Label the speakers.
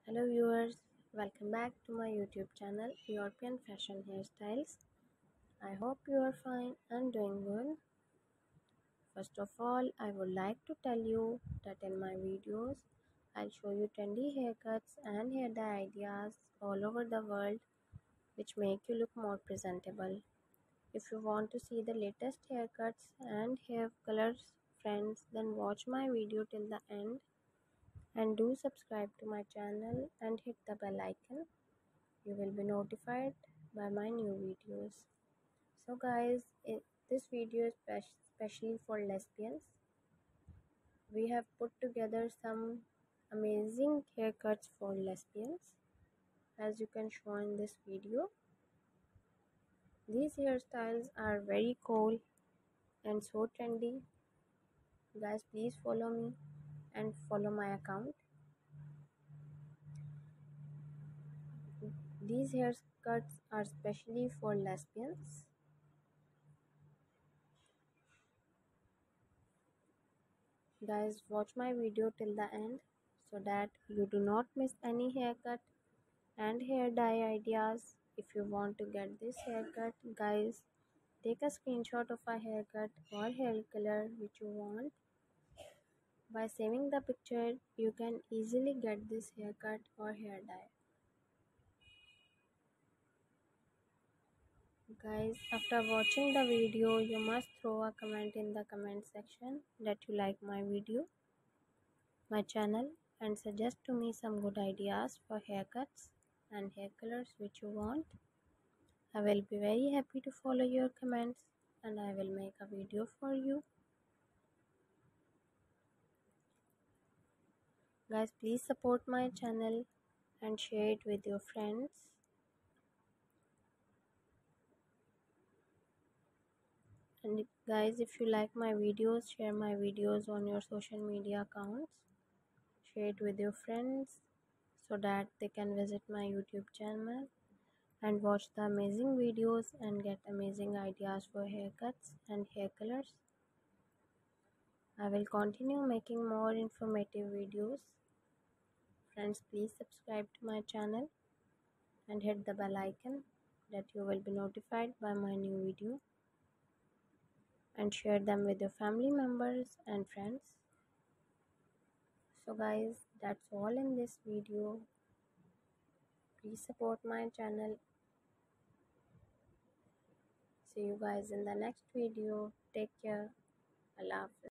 Speaker 1: Hello viewers, welcome back to my YouTube channel European Fashion Hairstyles. I hope you are fine and doing good. First of all, I would like to tell you that in my videos, I'll show you trendy haircuts and hair dye ideas all over the world which make you look more presentable. If you want to see the latest haircuts and hair colors, friends, then watch my video till the end and do subscribe to my channel and hit the bell icon. You will be notified by my new videos. So guys, this video is specially for lesbians. We have put together some amazing haircuts for lesbians, as you can show in this video. These hairstyles are very cool and so trendy. Guys, please follow me and follow my account. These haircuts are specially for lesbians. Guys, watch my video till the end so that you do not miss any haircut and hair dye ideas. If you want to get this haircut, guys, take a screenshot of a haircut or hair color which you want. By saving the picture, you can easily get this haircut or hair dye. Guys, after watching the video, you must throw a comment in the comment section that you like my video, my channel, and suggest to me some good ideas for haircuts and hair colors which you want. I will be very happy to follow your comments and I will make a video for you. Guys, please support my channel and share it with your friends. And guys, if you like my videos, share my videos on your social media accounts. Share it with your friends so that they can visit my YouTube channel and watch the amazing videos and get amazing ideas for haircuts and hair colors. I will continue making more informative videos. Friends, please subscribe to my channel and hit the bell icon that you will be notified by my new video, and share them with your family members and friends. So guys, that's all in this video. Please support my channel. See you guys in the next video. Take care. Allah Hafiz.